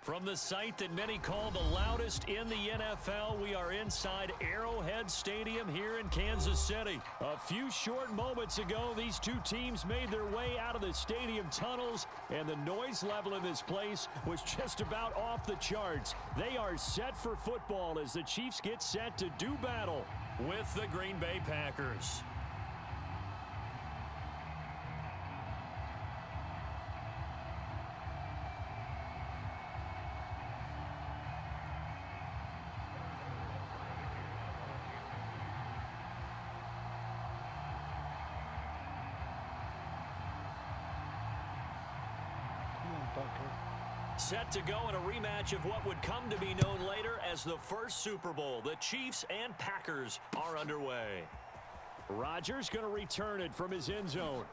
From the site that many call the loudest in the NFL, we are inside Arrowhead Stadium here in Kansas City. A few short moments ago, these two teams made their way out of the stadium tunnels, and the noise level in this place was just about off the charts. They are set for football as the Chiefs get set to do battle with the Green Bay Packers. Set to go in a rematch of what would come to be known later as the first Super Bowl. The Chiefs and Packers are underway. Rodgers going to return it from his end zone.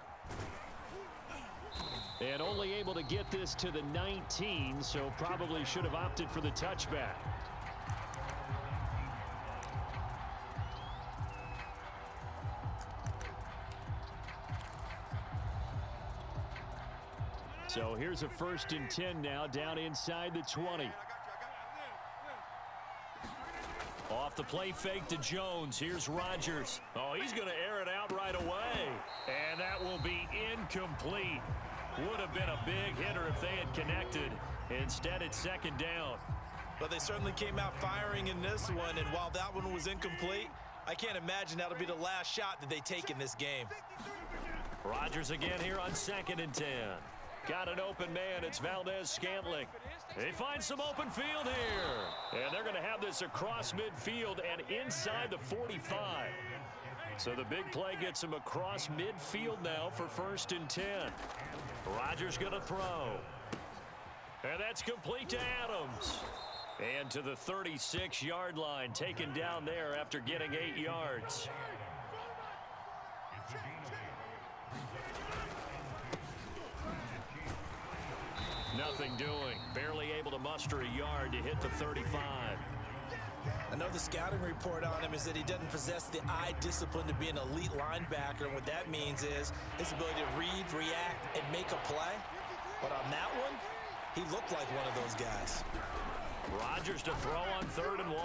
And only able to get this to the 19, so probably should have opted for the touchback. So here's a 1st and 10 now, down inside the 20. Off the play fake to Jones. Here's Rodgers. Oh, he's going to air it out right away. And that will be incomplete. Would have been a big hitter if they had connected. Instead, it's 2nd down. But they certainly came out firing in this one, and while that one was incomplete, I can't imagine that'll be the last shot that they take in this game. Rodgers again here on 2nd and 10. Got an open man. It's Valdez-Scantling. They find some open field here. And they're going to have this across midfield and inside the 45. So the big play gets them across midfield now for 1st and 10. Rodgers going to throw. And that's complete to Adams. And to the 36-yard line, taken down there after getting 8 yards. Nothing doing. Barely able to muster a yard to hit the 35. I know the scouting report on him is that he doesn't possess the eye discipline to be an elite linebacker. And what that means is his ability to read, react, and make a play. But on that one, he looked like one of those guys. Rodgers to throw on 3rd and 1.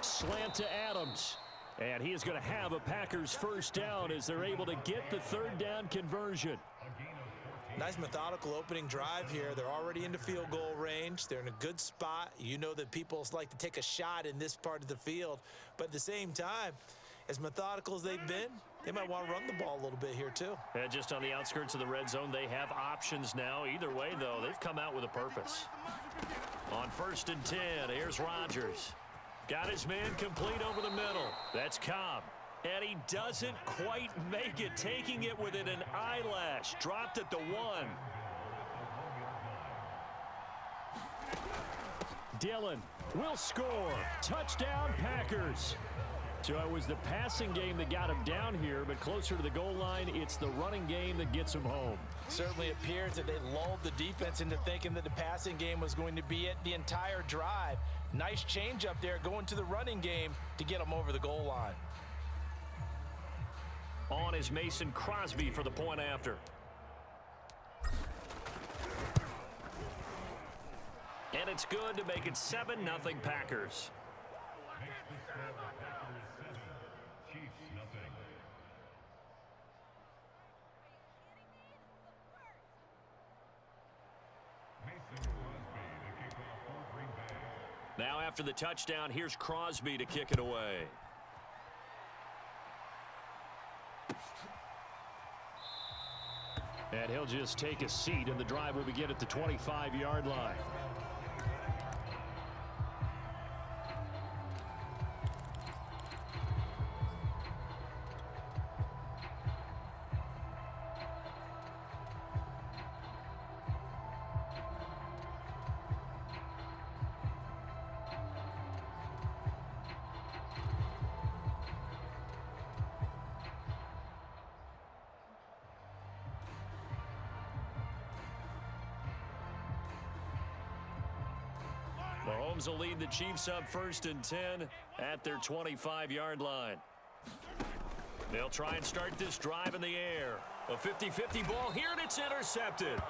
Slant to Adams. And he is going to have a Packers 1st down as they're able to get the 3rd down conversion. Nice methodical opening drive here. They're already into field goal range. They're in a good spot. You know that people like to take a shot in this part of the field. But at the same time, as methodical as they've been, they might want to run the ball a little bit here too. And just on the outskirts of the red zone, they have options now. Either way, though, they've come out with a purpose. On 1st and 10, here's Rodgers. Got his man complete over the middle. That's Cobb. And he doesn't quite make it, taking it within an eyelash. Dropped at the 1. Dillon will score. Touchdown, Packers. So it was the passing game that got him down here, but closer to the goal line, it's the running game that gets him home. Certainly appears that they lulled the defense into thinking that the passing game was going to be it the entire drive. Nice change up there going to the running game to get him over the goal line. On is Mason Crosby for the point after. And it's good to make it 7-0 Packers. Now after the touchdown, here's Crosby to kick it away. And he'll just take a seat, and the drive will begin at the 25-yard line. Mahomes will lead the Chiefs up 1st and 10 at their 25-yard line. They'll try and start this drive in the air. A 50-50 ball here, and it's intercepted.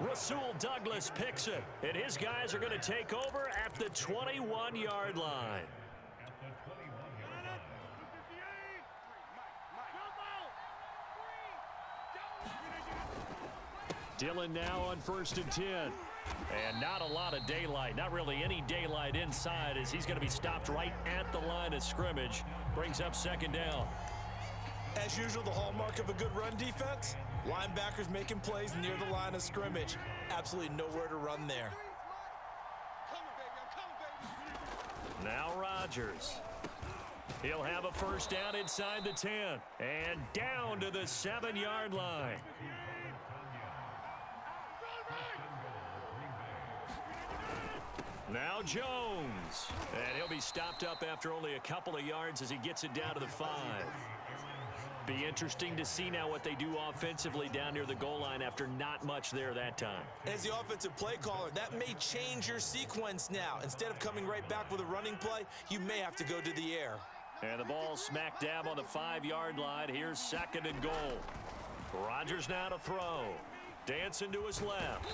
Rasul Douglas picks it, and his guys are going to take over at the 21-yard line. Dillon now on 1st and 10. And not a lot of daylight, not really any daylight inside, as he's going to be stopped right at the line of scrimmage. Brings up 2nd down. As usual, the hallmark of a good run defense, linebackers making plays near the line of scrimmage. Absolutely nowhere to run there. Now Rodgers. He'll have a 1st down inside the 10. And down to the 7-yard line. Now Jones. And he'll be stopped up after only a couple of yards as he gets it down to the 5. Be interesting to see now what they do offensively down near the goal line after not much there that time. As the offensive play caller, that may change your sequence now. Instead of coming right back with a running play, you may have to go to the air. And the ball smack dab on the 5-yard line. Here's 2nd and goal. Rodgers now to throw. Dancing to his left.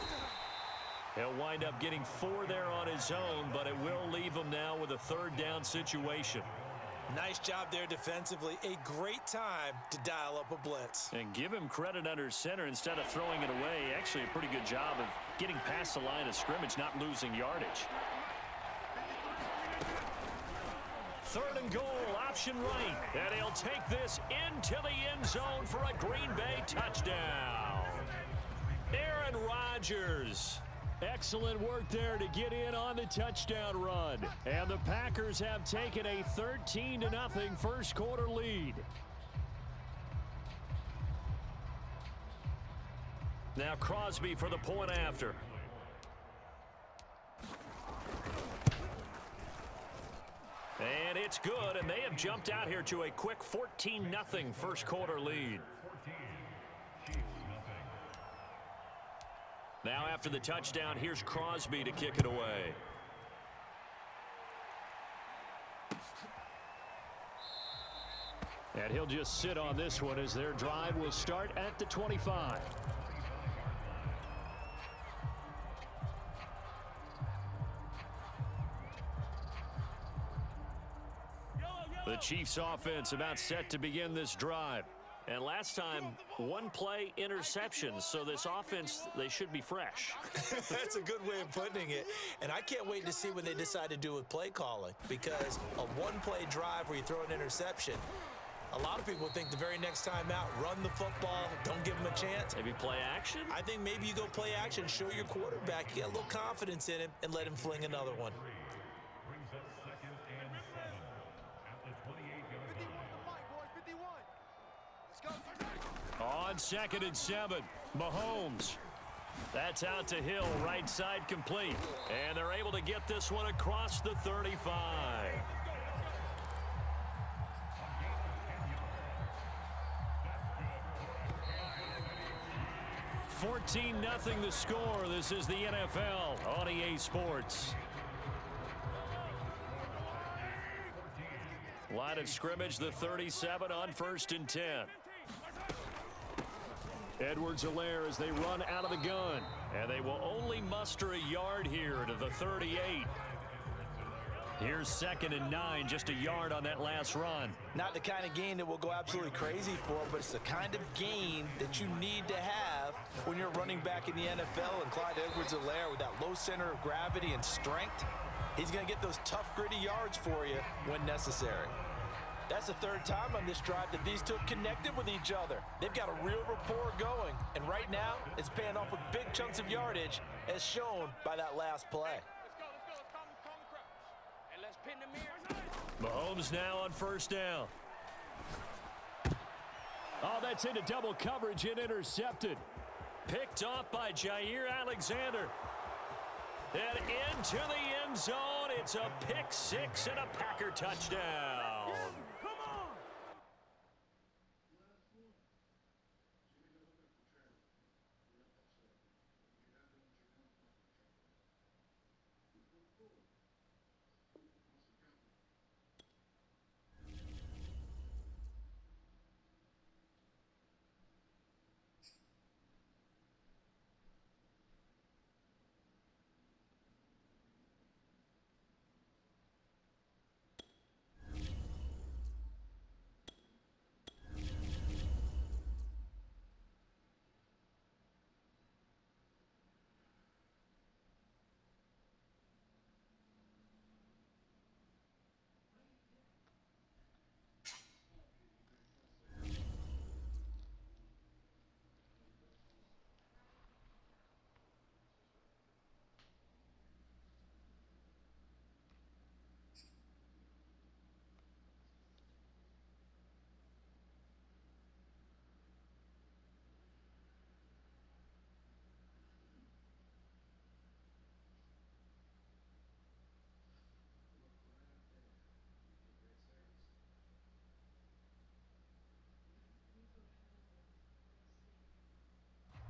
He'll wind up getting 4 there on his own, but it will leave him now with a 3rd down situation. Nice job there defensively. A great time to dial up a blitz. And give him credit under center instead of throwing it away. Actually a pretty good job of getting past the line of scrimmage, not losing yardage. 3rd and goal, option right. And he'll take this into the end zone for a Green Bay touchdown. Aaron Rodgers. Excellent work there to get in on the touchdown run. And the Packers have taken a 13-0 first quarter lead. Now Crosby for the point after. And it's good, and they have jumped out here to a quick 14-0 first quarter lead. Now after the touchdown, here's Crosby to kick it away. And he'll just sit on this one as their drive will start at the 25. The Chiefs offense about set to begin this drive. And last time, 1 play interception. So this offense, they should be fresh. That's a good way of putting it. And I can't wait to see what they decide to do with play calling. Because a 1-play drive where you throw an interception, a lot of people think the very next time out, run the football, don't give them a chance. Maybe play action? I think maybe you go play action, show your quarterback, get a little confidence in him, and let him fling another one. On 2nd and 7, Mahomes. That's out to Hill, right side complete. And they're able to get this one across the 35. 14-0 the score. This is the NFL on EA Sports. Line of scrimmage, the 37 on 1st and 10. Edwards-Helaire as they run out of the gun. And they will only muster a yard here to the 38. Here's 2nd and 9, just a yard on that last run. Not the kind of gain that we'll go absolutely crazy for, but it's the kind of gain that you need to have when you're running back in the NFL. And Clyde Edwards-Helaire, with that low center of gravity and strength, he's going to get those tough, gritty yards for you when necessary. That's the 3rd time on this drive that these two have connected with each other. They've got a real rapport going, and right now it's paying off with big chunks of yardage, as shown by that last play. Mahomes now on 1st down. Oh, that's into double coverage and intercepted. Picked off by Jair Alexander. And into the end zone. It's a pick 6 and a Packer touchdown.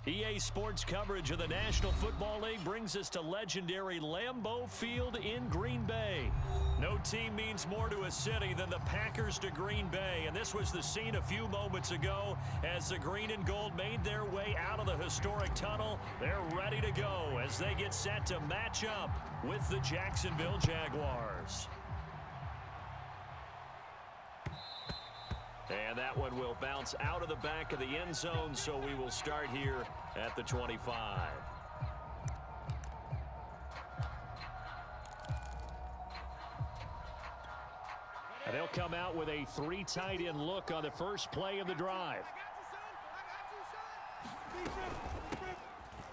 EA Sports coverage of the National Football League brings us to legendary Lambeau Field in Green Bay. No team means more to a city than the Packers to Green Bay, and this was the scene a few moments ago as the green and gold made their way out of the historic tunnel. They're ready to go as they get set to match up with the Jacksonville Jaguars. And that one will bounce out of the back of the end zone, so we will start here at the 25. And they'll come out with a 3 tight end look on the first play of the drive.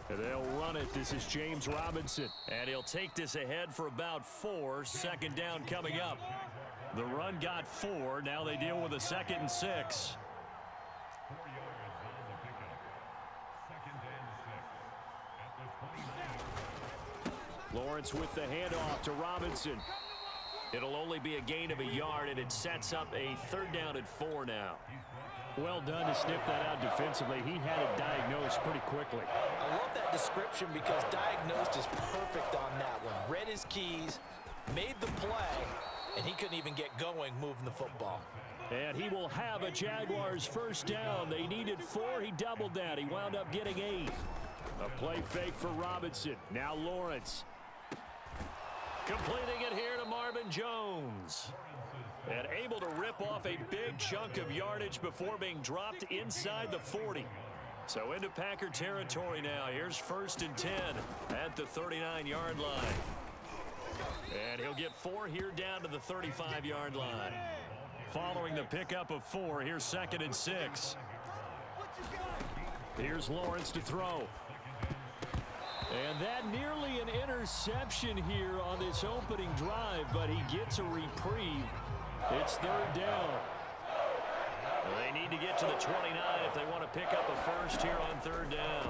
And they'll run it. This is James Robinson. And he'll take this ahead for about 4. Second down coming up. The run got 4. Now they deal with a 2nd and 6. Lawrence with the handoff to Robinson. It'll only be a gain of a yard, and it sets up a 3rd down and 4 now. Well done to sniff that out defensively. He had it diagnosed pretty quickly. I love that description because diagnosed is perfect on that one. Read his keys, made the play, and he couldn't even get going moving the football. And he will have a Jaguars first down. They needed 4. He doubled that. He wound up getting 8. A play fake for Robinson. Now Lawrence. Completing it here to Marvin Jones. And able to rip off a big chunk of yardage before being dropped inside the 40. So into Packer territory now. Here's 1st and 10 at the 39-yard line. And he'll get 4 here down to the 35-yard line. Following the pickup of 4, here's 2nd and 6. Here's Lawrence to throw. And that nearly an interception here on this opening drive, but he gets a reprieve. It's 3rd down. They need to get to the 29 if they want to pick up a first here on 3rd down.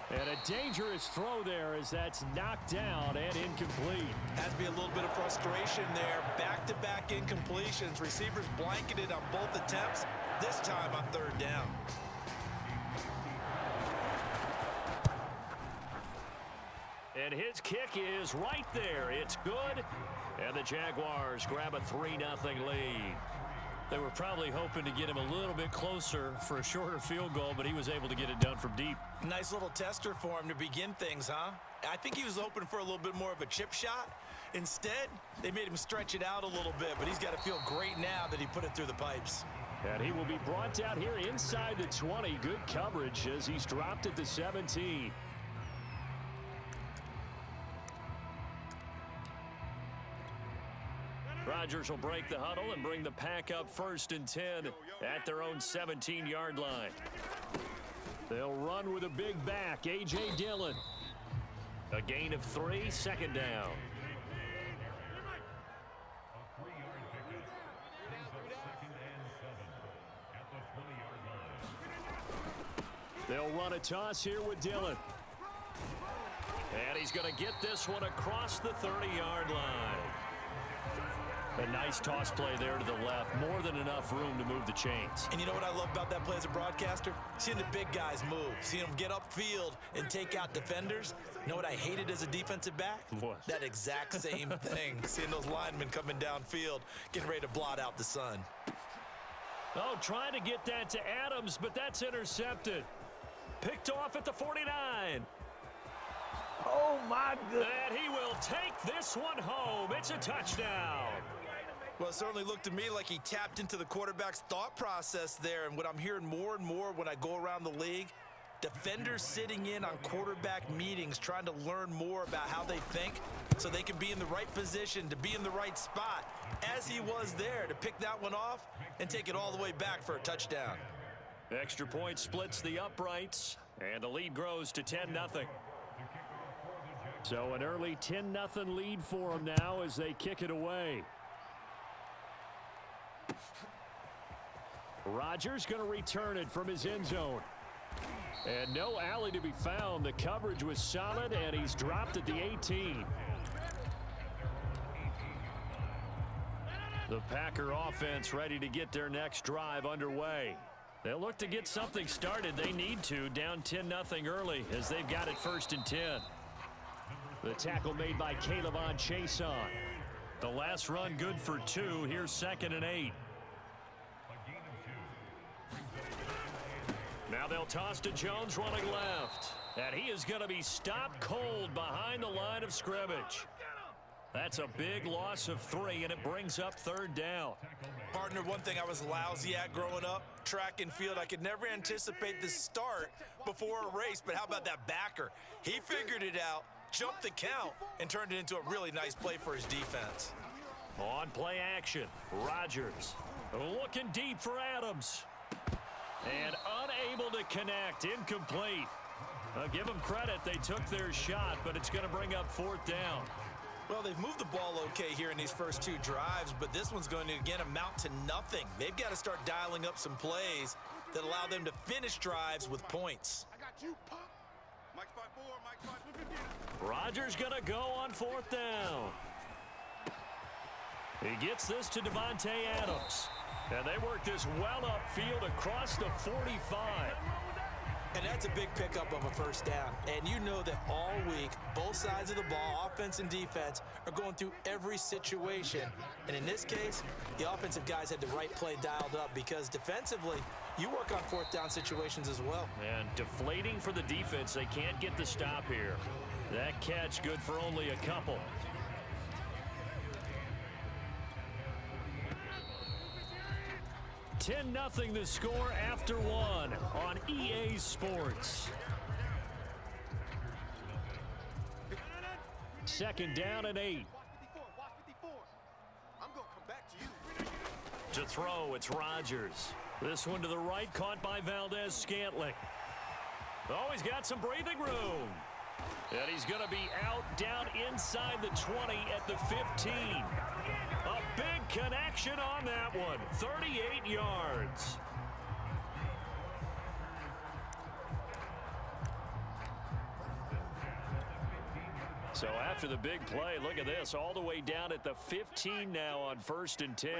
And a dangerous throw there as that's knocked down and incomplete. Has to be a little bit of frustration there. Back-to-back incompletions. Receivers blanketed on both attempts, this time on 3rd down. And his kick is right there. It's good. And the Jaguars grab a 3-0 lead. They were probably hoping to get him a little bit closer for a shorter field goal, but he was able to get it done from deep. Nice little tester for him to begin things, huh? I think he was hoping for a little bit more of a chip shot. Instead, they made him stretch it out a little bit, but he's got to feel great now that he put it through the pipes. And he will be brought down here inside the 20. Good coverage as he's dropped at the 17. Rodgers will break the huddle and bring the Pack up 1st and 10 at their own 17-yard line. They'll run with a big back, A.J. Dillon. A gain of 3, 2nd down. They'll run a toss here with Dillon. And he's going to get this one across the 30-yard line. A nice toss play there to the left. More than enough room to move the chains. And you know what I love about that play as a broadcaster? Seeing the big guys move. Seeing them get upfield and take out defenders. You know what I hated as a defensive back? What? That exact same thing. Seeing those linemen coming downfield, getting ready to blot out the sun. Oh, trying to get that to Adams, but that's intercepted. Picked off at the 49. Oh, my goodness. And he will take this one home. It's a touchdown. Well, it certainly looked to me like he tapped into the quarterback's thought process there. And what I'm hearing more and more when I go around the league, defenders sitting in on quarterback meetings trying to learn more about how they think so they can be in the right position to be in the right spot, as he was there to pick that one off and take it all the way back for a touchdown. Extra point splits the uprights, and the lead grows to 10-0. So an early 10-0 lead for them now as they kick it away. Rodgers going to return it from his end zone. And no alley to be found. The coverage was solid, and he's dropped at the 18. The Packer offense ready to get their next drive underway. They'll look to get something started. They need to, down 10-0 early as they've got it 1st and 10. The tackle made by Calebon Chason. The last run good for 2. Here's 2nd and 8. Now they'll toss to Jones running left. And he is going to be stopped cold behind the line of scrimmage. That's a big loss of 3, and it brings up 3rd down. Partner, one thing I was lousy at growing up, track and field, I could never anticipate the start before a race, but how about that backer? He figured it out, jumped the count, and turned it into a really nice play for his defense. On play action, Rodgers looking deep for Adams. And unable to connect, incomplete. Give them credit, they took their shot, but it's going to bring up 4th down. Well, they've moved the ball okay here in these first 2 drives, but this one's going to, again, amount to nothing. They've got to start dialing up some plays that allow them to finish drives with points. I got you, punk. Mike's 5'4", Mike's 5'4". Rodgers going to go on 4th down. He gets this to Devontae Adams. And they work this well upfield across the 45. And that's a big pickup of a 1st down. And you know that all week, both sides of the ball, offense and defense, are going through every situation. And in this case, the offensive guys had the right play dialed up because defensively, you work on 4th down situations as well. And deflating for the defense. They can't get the stop here. That catch good for only a couple. $10-0 the score after 1 on EA Sports. 2nd down and 8. I'm gonna come back to you. To throw, it's Rodgers. This one to the right, caught by Valdez-Scantling. Oh, he's got some breathing room. And he's going to be out down inside the 20 at the 15. A big connection on that one. 38 yards. So after the big play, look at this. All the way down at the 15 now on 1st and 10.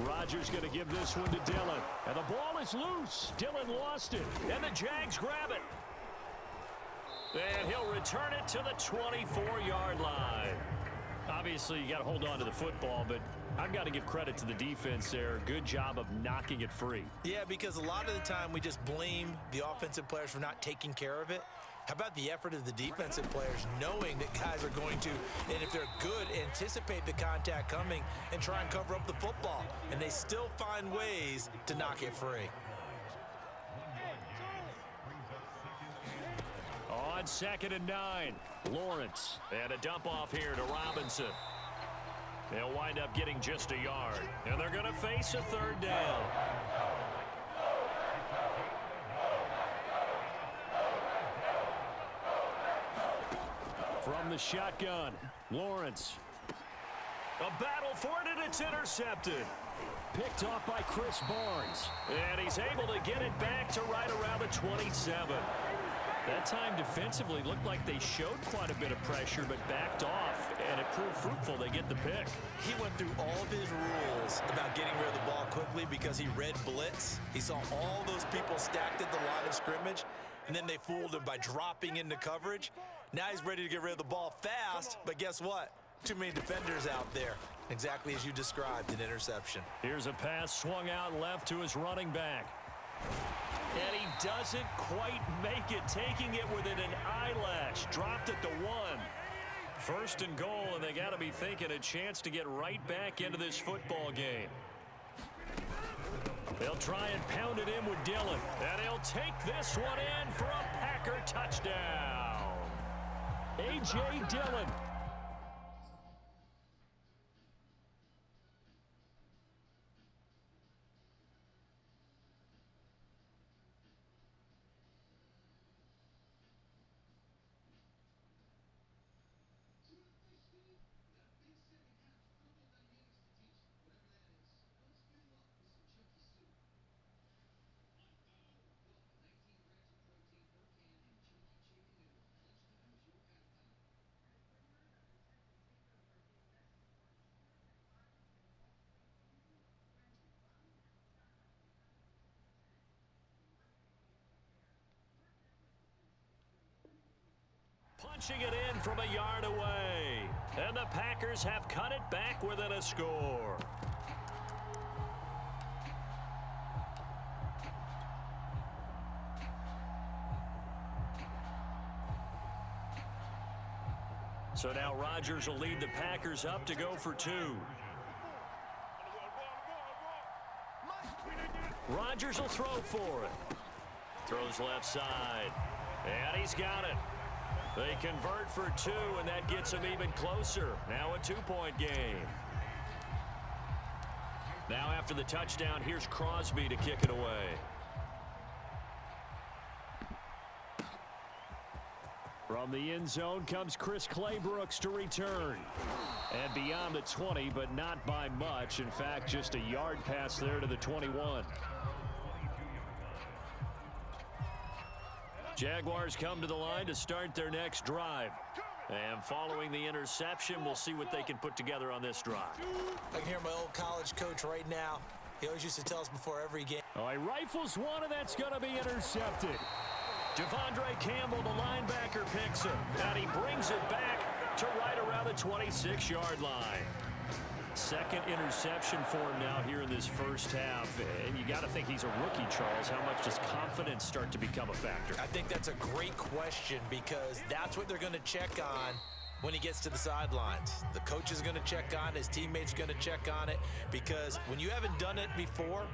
Rodgers going to give this one to Dillon. And the ball is loose. Dillon lost it. And the Jags grab it. And he'll return it to the 24-yard line. Obviously, you got to hold on to the football, but I've got to give credit to the defense there. Good job of knocking it free. Yeah, because a lot of the time we just blame the offensive players for not taking care of it. How about the effort of the defensive players knowing that guys are going to, and if they're good, anticipate the contact coming and try and cover up the football. And they still find ways to knock it free. On 2nd and 9, Lawrence. And a dump off here to Robinson. They'll wind up getting just a yard. And they're going to face a 3rd down. From the shotgun, Lawrence. A battle for it, and it's intercepted. Picked off by Chris Barnes. And he's able to get it back to right around the 27. That time defensively looked like they showed quite a bit of pressure but backed off, and it proved fruitful. They get the pick. He went through all of his rules about getting rid of the ball quickly because he read blitz. He saw all those people stacked at the line of scrimmage, and then they fooled him by dropping into coverage. Now he's ready to get rid of the ball fast, but guess what? Too many defenders out there. Exactly as you described, an interception. Here's a pass swung out left to his running back. And he doesn't quite make it, taking it within an eyelash. Dropped at the 1. 1st and goal, and they got to be thinking a chance to get right back into this football game. They'll try and pound it in with Dillon. And he'll take this one in for a Packer touchdown. A.J. Dillon. punching it in from a yard away. And the Packers have cut it back within a score. So now Rodgers will lead the Packers up to go for 2. Rodgers will throw for it. Throws left side. And he's got it. They convert for 2, and that gets them even closer. Now a 2-point game. Now after the touchdown, here's Crosby to kick it away. From the end zone comes Chris Claybrooks to return. And beyond the 20, but not by much. In fact, just a yard pass there to the 21. Jaguars come to the line to start their next drive. And following the interception, we'll see what they can put together on this drive. I can hear my old college coach right now. He always used to tell us before every game. Oh, he rifles one, and that's going to be intercepted. Devondre Campbell, the linebacker, picks him. And he brings it back to right around the 26-yard line. Second interception for him now here in this first half. And you got to think he's a rookie, Charles. How much does confidence start to become a factor? I think that's a great question because that's what they're going to check on when he gets to the sidelines. The coach is going to check on, his teammates are going to check on it, because when you haven't done it before,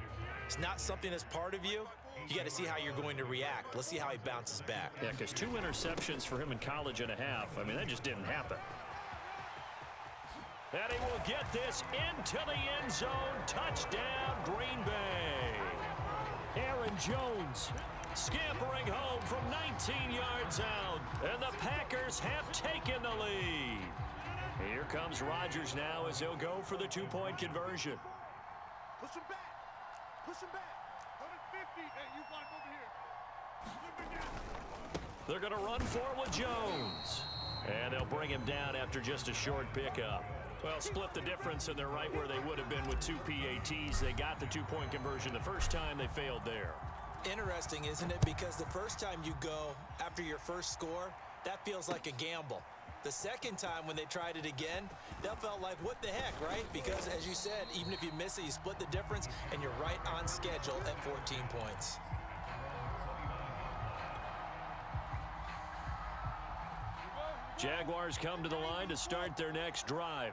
it's not something that's part of you. You got to see how you're going to react. Let's see how he bounces back. Yeah, because 2 interceptions for him in college and a half. I mean, that just didn't happen. And he will get this into the end zone. Touchdown, Green Bay. Aaron Jones scampering home from 19 yards out. And the Packers have taken the lead. Here comes Rodgers now as he'll go for the 2-point conversion. Push him back. Push him back. 150. Hey, you block over here. They're going to run for it with Jones. And they'll bring him down after just a short pickup. Well, split the difference, and they're right where they would have been with 2 PATs. They got the 2-point conversion the first time. They failed there. Interesting, isn't it? Because the first time you go after your first score, that feels like a gamble. The second time when they tried it again, that felt like, what the heck, right? Because, as you said, even if you miss it, you split the difference, and you're right on schedule at 14 points. Jaguars come to the line to start their next drive.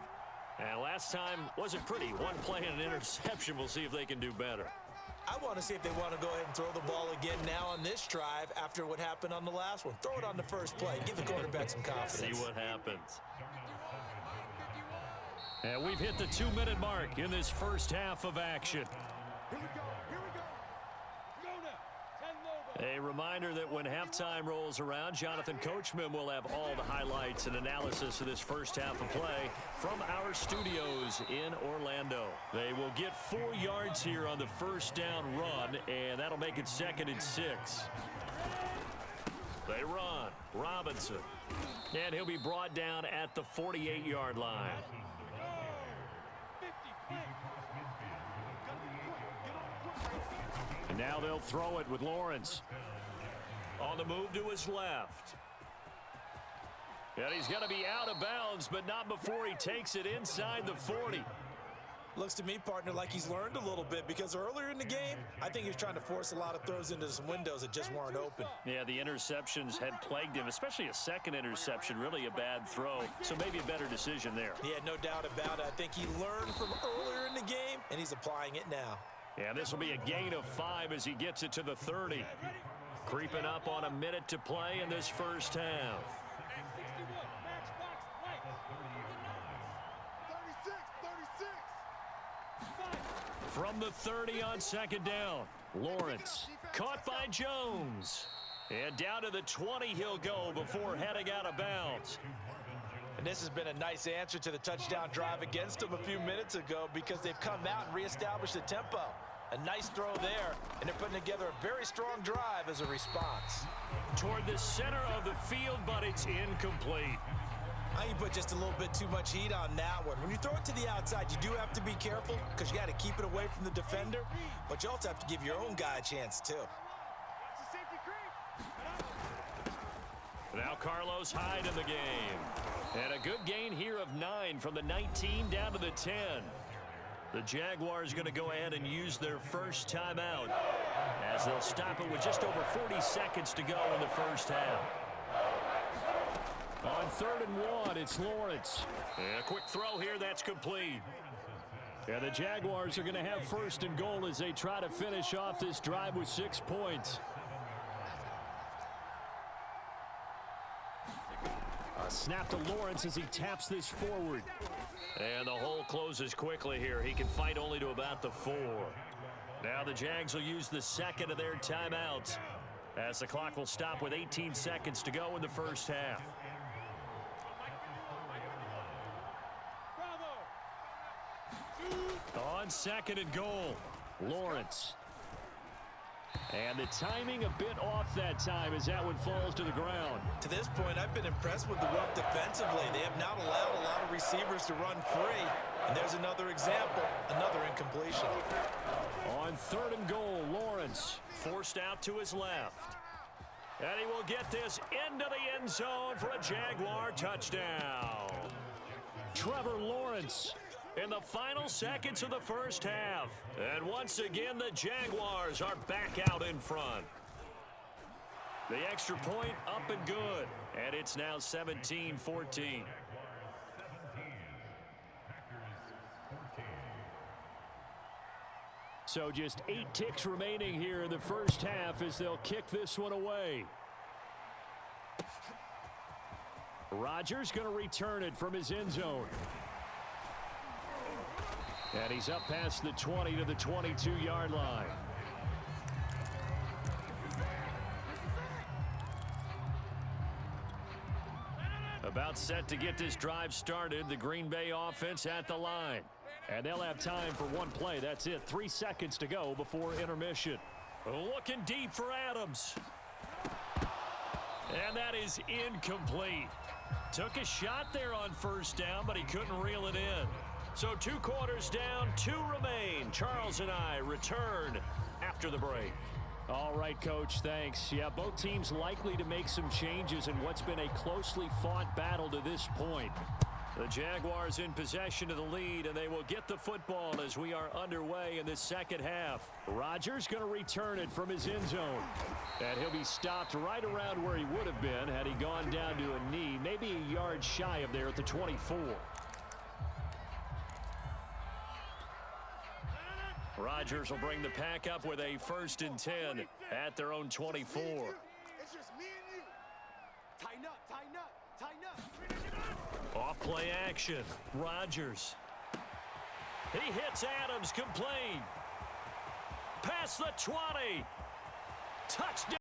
And last time wasn't pretty. 1 play and an interception. We'll see if they can do better. I want to see if they want to go ahead and throw the ball again now on this drive after what happened on the last one. Throw it on the first play. Give the quarterback some confidence. See what happens. And we've hit the 2-minute mark in this first half of action. Here we go. Here we go. Go now. 10 low. A reminder that when halftime rolls around, Jonathan Coachman will have all the highlights and analysis of this first half of play from our studios in Orlando. They will get 4 yards here on the first down run, and that'll make it 2nd and 6. They run. Robinson. And he'll be brought down at the 48-yard line. And now they'll throw it with Lawrence. On the move to his left. And he's going to be out of bounds, but not before he takes it inside the 40. Looks to me, partner, like he's learned a little bit, because earlier in the game, I think he was trying to force a lot of throws into some windows that just weren't open. Yeah, the interceptions had plagued him, especially a second interception, really a bad throw. So maybe a better decision there. Yeah, no doubt about it. I think he learned from earlier in the game, and he's applying it now. Yeah, this will be a gain of 5 as he gets it to the 30. Creeping up on a minute to play in this first half. 36. From the 30 on 2nd down, Lawrence caught by Jones. And down to the 20 he'll go before heading out of bounds. And this has been a nice answer to the touchdown drive against them a few minutes ago, because they've come out and reestablished the tempo. A nice throw there, and they're putting together a very strong drive as a response. Toward the center of the field, but it's incomplete. I think you put just a little bit too much heat on that one. When you throw it to the outside, you do have to be careful, because you got to keep it away from the defender, but you also have to give your own guy a chance too. Now Carlos Hyde in the game. And a good gain here of 9 from the 19 down to the 10. The Jaguars going to go ahead and use their first timeout as they'll stop it with just over 40 seconds to go in the first half. On 3rd and 1, it's Lawrence. And a quick throw here, that's complete. And the Jaguars are going to have 1st and goal as they try to finish off this drive with 6 points. A snap to Lawrence as he taps this forward. And the hole closes quickly here. He can fight only to about the 4. Now the Jags will use the second of their timeouts as the clock will stop with 18 seconds to go in the first half. On 2nd and goal, Lawrence. And the timing a bit off that time as that one falls to the ground. To this point, I've been impressed with the work defensively. They have not allowed a lot of receivers to run free. And there's another example, another incompletion. On 3rd and goal, Lawrence forced out to his left. And he will get this into the end zone for a Jaguar touchdown. Trevor Lawrence in the final seconds of the first half. And once again, the Jaguars are back out in front. The extra point up and good. And it's now 17-14. So just 8 ticks remaining here in the first half as they'll kick this one away. Rodgers going to return it from his end zone. And he's up past the 20 to the 22-yard line. About set to get this drive started. The Green Bay offense at the line. And they'll have time for one play. That's it. 3 seconds to go before intermission. Looking deep for Adams. And that is incomplete. Took a shot there on 1st down, but he couldn't reel it in. So 2 quarters down, 2 remain. Charles and I return after the break. All right, Coach, thanks. Yeah, both teams likely to make some changes in what's been a closely fought battle to this point. The Jaguars in possession of the lead, and they will get the football as we are underway in the second half. Rodgers going to return it from his end zone. And he'll be stopped right around where he would have been had he gone down to a knee, maybe a yard shy of there at the 24. Rodgers will bring the pack up with a 1st and 10 at their own 24. It's just me and you. Tighten up, tighten up, tighten up. Off play action. Rodgers. He hits Adams complete. Past the 20. Touchdown.